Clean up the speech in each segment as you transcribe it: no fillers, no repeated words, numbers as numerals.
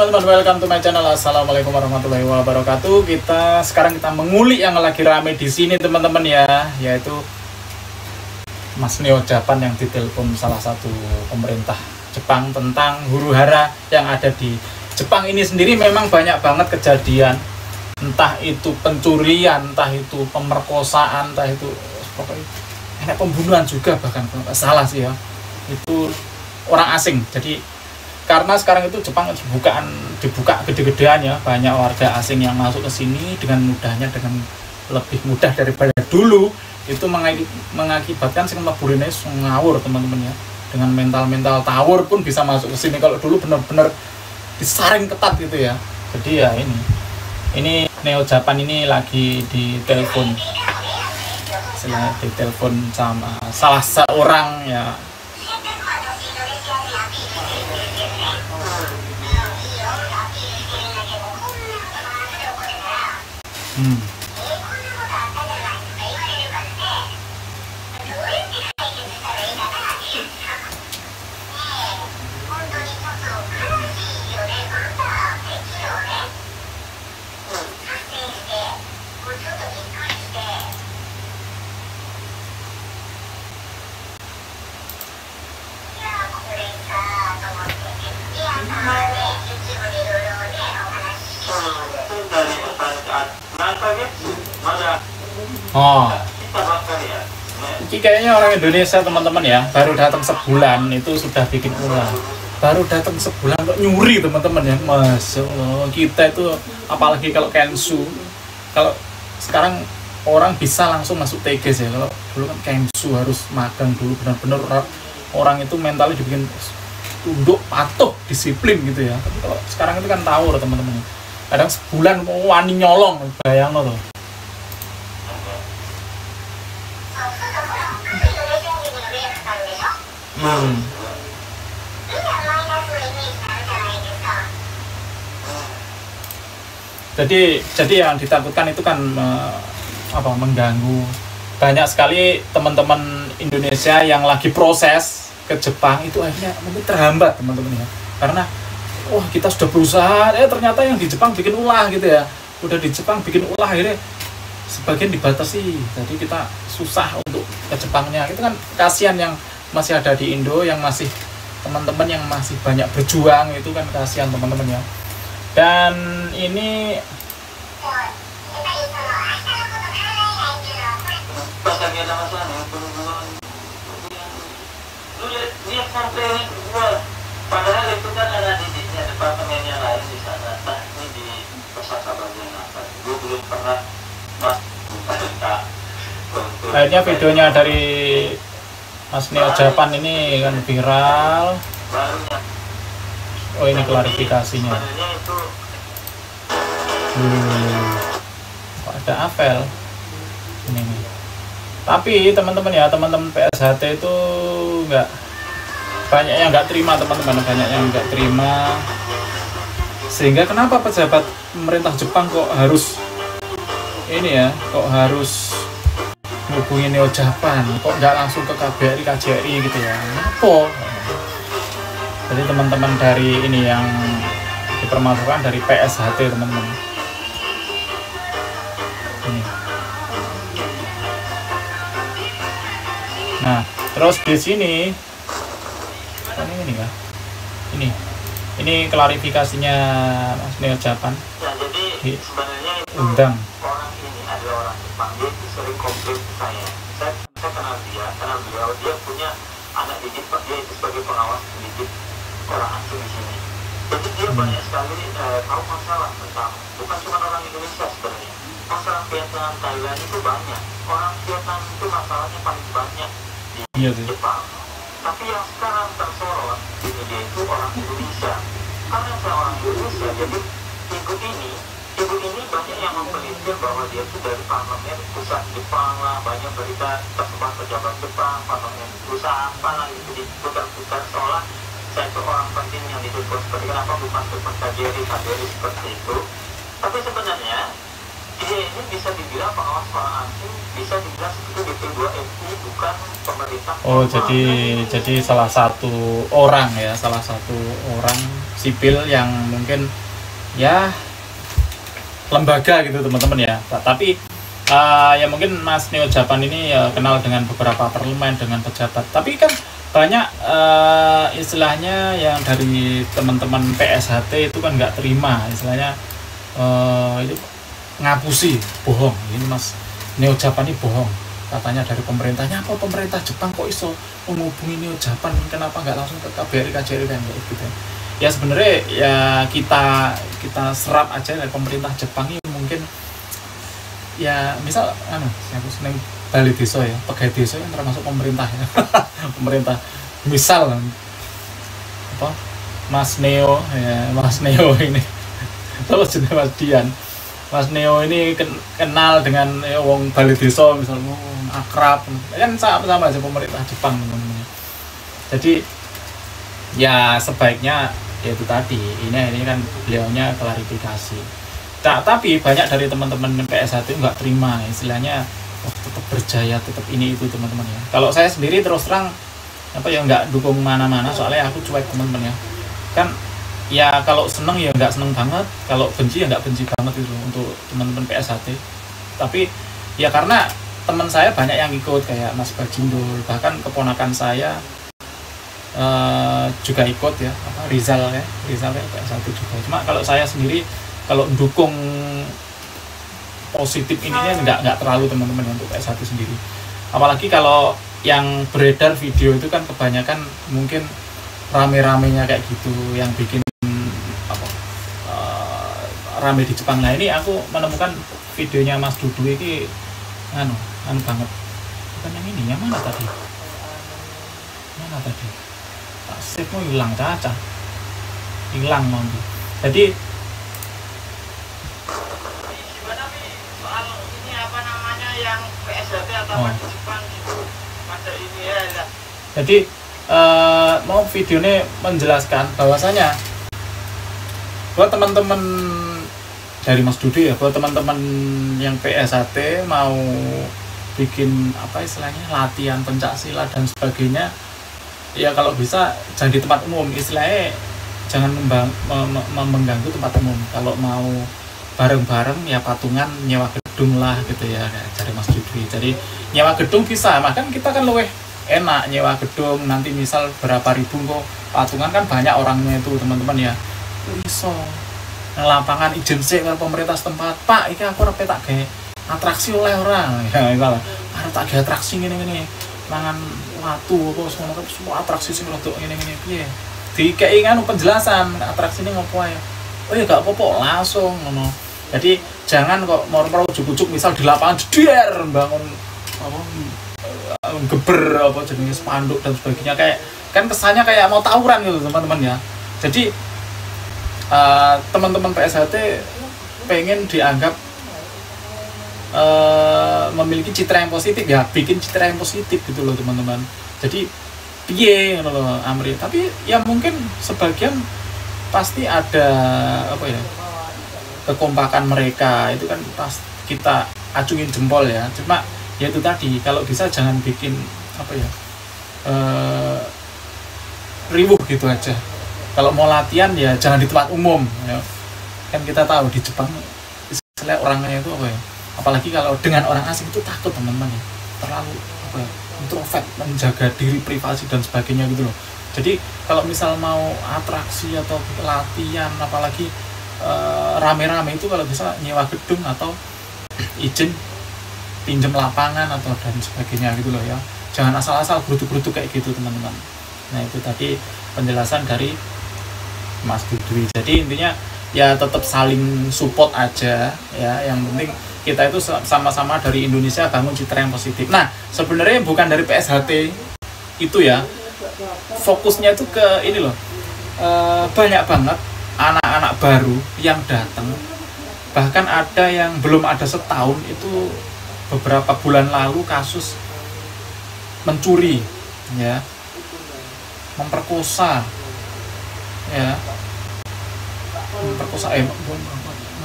teman-teman, welcome to my channel. Assalamualaikum warahmatullahi wabarakatuh. Sekarang kita mengulik yang lagi rame di sini teman-teman ya, yaitu Mas Neo Japan yang ditelepon salah satu pemerintah Jepang tentang huru-hara yang ada di Jepang ini sendiri. Memang banyak banget kejadian, entah itu pencurian, entah itu pemerkosaan, entah itu pokoknya enak pembunuhan juga, bahkan kalau nggak salah sih ya, itu orang asing. Jadi karena sekarang itu Jepang dibuka gede-gedean ya, banyak warga asing yang masuk ke sini dengan mudahnya, dengan lebih mudah daripada dulu. Itu mengakibatkan sing mleburine ngawur teman-teman ya, dengan mental tawur pun bisa masuk ke sini. Kalau dulu benar-benar disaring ketat gitu ya. Jadi ya ini Neo Japan ini lagi ditelepon sama salah seorang ya, ini kayaknya orang Indonesia teman-teman ya, baru datang sebulan itu sudah bikin ulah. Baru datang sebulan kok nyuri teman-teman ya, Masya Allah. Kita itu apalagi kalau Kensu, kalau sekarang orang bisa langsung masuk TGS ya. Kalau dulu kan Kensu harus magang dulu, benar-benar orang itu mentalnya dibikin tunduk, patuh, disiplin gitu ya. Tapi kalau sekarang itu kan tahu teman-teman, kadang sebulan wani nyolong, bayang loh. Jadi yang ditakutkan itu kan mengganggu banyak sekali teman-teman Indonesia yang lagi proses ke Jepang, itu akhirnya mungkin terhambat teman-teman ya, karena kita sudah berusaha, ternyata yang di Jepang bikin ulah gitu ya, udah di Jepang bikin ulah, akhirnya sebagian dibatasi, jadi kita susah untuk ke Jepangnya. Itu kan kasihan yang masih ada di Indo, yang masih teman-teman yang masih banyak berjuang, itu kan kasihan teman-teman ya. Dan ini padahal itu kan ada di departemen yang lain di sana, ini di Persasa bagian apa, gue belum pernah akhirnya videonya dari Mas Neo Japan ini kan viral. Oh, ini klarifikasinya. Kok ada Avel ini nih. Tapi teman-teman ya, teman-teman PSHT itu banyak yang nggak terima teman-teman, banyak yang nggak terima. Sehingga kenapa pejabat pemerintah Jepang kok harus hubungi Neo Japan, kok nggak langsung ke KBRI, KJRI gitu ya, kenapa? Jadi teman-teman dari ini yang dipermalukan dari PSHT teman-teman ini. Nah terus di sini ini klarifikasinya Mas Neo Japan. Ya, jadi sebenarnya itu undang orang ini adalah orang Jepang, dia itu sering komplain ke saya kenal beliau, dia punya anak didik, dia itu sebagai pengawas pendidik orang asing di sini. Jadi dia banyak sekali tahu masalah tentang, bukan cuma orang Indonesia sebenarnya, masalah Vietnam, Thailand itu banyak. Orang Vietnam itu masalahnya paling banyak di Jepang. Tapi yang sekarang tersorot di media itu orang Indonesia. Karena saya orang Indonesia, jadi ibu ini banyak yang mempelintir bahwa dia itu dari parlemen pusat Jepang lah, banyak berita tersebar pejabat Jepang, parlemen pusat apa lah, itu diputar-putar seolah saya itu orang penting yang ditelepon seperti kenapa bukan telepon KJRI seperti itu. Tapi sebenarnya Dia ini bisa dibilang pengawas orang asing, bisa dibilang itu BP2MI, bukan pemerintah. Oh, jadi salah satu orang ya, salah satu orang sipil yang mungkin ya lembaga gitu teman-teman ya. Tapi ya mungkin Mas Neo Japan ini ya kenal dengan beberapa parlemen, dengan pejabat. Tapi kan banyak istilahnya yang dari teman-teman PSHT itu kan nggak terima, istilahnya itu ngapusi, bohong. Ini Mas Neo Japan ini bohong. Katanya dari pemerintahnya, apa pemerintah Jepang kok iso menghubungi Neo Japan, kenapa nggak langsung ke KBRI KJRI kan gitu. Ya sebenarnya ya kita serap aja dari pemerintah Jepang ini mungkin ya misal aku seneng Bali Desa ya, pegawai desa yang termasuk pemerintah ya. Pemerintah misal apa Mas Neo ya, Mas Neo ini kalau jenis Mas Dian, Mas Neo ini kenal dengan ya, wong Bali Desa misalnya akrab kan sama aja pemerintah Jepang teman-teman. Jadi ya sebaiknya ya itu tadi ini kan beliaunya klarifikasi. Tapi banyak dari teman-teman PSHT nggak terima, istilahnya tetap berjaya, tetap ini itu teman-teman ya. Kalau saya sendiri terus terang apa ya nggak dukung mana-mana, soalnya aku cuek teman-teman ya. Kan ya kalau seneng ya nggak seneng banget, kalau benci ya nggak benci banget itu untuk teman-teman PSHT. Tapi ya karena teman saya banyak yang ikut kayak Mas Bajindul, bahkan keponakan saya juga ikut ya, Rizal ya PSHT juga. Cuma kalau saya sendiri kalau dukung positif ininya nggak terlalu teman-teman untuk PS1 sendiri. Apalagi kalau yang beredar video itu kan kebanyakan mungkin rame-ramenya kayak gitu yang bikin apa rame di Jepang. Nah ini aku menemukan videonya Mas Dudu ini anu banget. Bukan yang ini, yang mana tadi? Save mau hilang caca. Hilang nanti. Jadi yang PSHT atau Jepang itu pada ini ya. Jadi mau videonya menjelaskan bahwasanya buat teman-teman dari Mas Dudu ya, buat teman-teman yang PSHT mau bikin apa istilahnya latihan pencak silat dan sebagainya, ya kalau bisa jangan di tempat umum, istilahnya jangan mengganggu tempat umum. Kalau mau bareng-bareng ya patungan nyewa gedung lah gitu ya, cari Mas Dudu. Jadi nyewa gedung bisa, makan kita kan lebih enak nyewa gedung, nanti misal berapa ribu kok patungan kan banyak orangnya itu teman-teman ya. Iso lapangan izin sih kalau pemerintah setempat, Pak ini aku repet tak kayak atraksi oleh orang ya, misal ada tak kayak atraksi gini mangan watu apa semua atraksi sing rodok gini piye dikei kan penjelasan atraksi ini ngopo ya. Oh ya gak apa-apa langsung ngono. Jadi jangan kok mau ujuk-ujuk misal di lapangan jeder bangun apa geber apa jenis spanduk dan sebagainya, kayak kan kesannya kayak mau tawuran gitu teman-teman ya. Jadi teman-teman PSHT pengen dianggap memiliki citra yang positif ya, bikin citra yang positif gitu loh teman-teman. Jadi piye ngono loh Amri. Tapi ya mungkin sebagian pasti ada apa ya kekompakan mereka itu kan pas kita acungin jempol ya. Cuma ya itu tadi kalau bisa jangan bikin apa ya riuh gitu aja. Kalau mau latihan ya jangan di tempat umum ya. Kan kita tahu di Jepang istilah orangnya itu apa ya, apalagi kalau dengan orang asing itu takut teman-teman ya, terlalu apa ya, introvert, menjaga diri, privasi dan sebagainya gitu loh. Jadi kalau misal mau atraksi atau latihan apalagi rame-rame itu kalau bisa nyewa gedung atau izin pinjam lapangan atau dan sebagainya gitu loh ya. Jangan asal-asal gerutu-gerutu kayak gitu teman-teman. Nah itu tadi penjelasan dari Mas Dudu. Jadi intinya ya tetap saling support aja ya. Yang penting kita itu sama-sama dari Indonesia bangun citra yang positif. Nah sebenarnya bukan dari PSHT itu ya, fokusnya itu ke ini loh, banyak banget anak-anak baru yang datang, bahkan ada yang belum ada setahun itu beberapa bulan lalu kasus mencuri ya, memperkosa ya,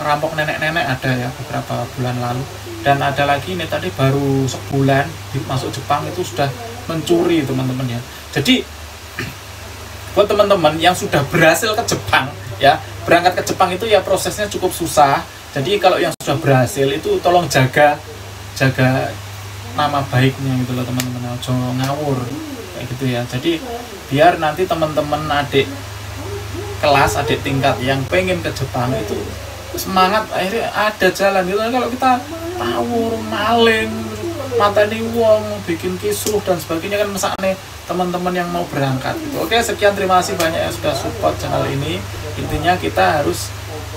ngerampok nenek-nenek ada ya beberapa bulan lalu, dan ada lagi ini tadi baru sebulan masuk Jepang itu sudah mencuri teman-teman ya. Jadi buat teman-teman yang sudah berhasil ke Jepang ya, berangkat ke Jepang itu ya prosesnya cukup susah. Jadi kalau yang sudah berhasil itu tolong jaga nama baiknya gitu loh teman-teman, jangan ngawur kayak gitu ya. Jadi biar nanti teman-teman adik kelas, adik tingkat yang pengen ke Jepang itu semangat, akhirnya ada jalan gitu. Kalau kita tawur, maling, mateni wong, bikin kisruh dan sebagainya kan mesakne teman-teman yang mau berangkat gitu. Oke, sekian, terima kasih banyak yang sudah support channel ini. Intinya kita harus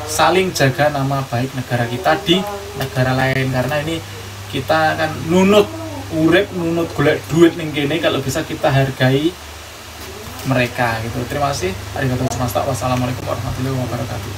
saling jaga nama baik negara kita di negara lain, karena ini kita kan nunut urip, nunut golek duit ning kene, kalau bisa kita hargai mereka gitu. Terima kasih. Arigatou gozaimasu. Wassalamualaikum warahmatullahi wabarakatuh.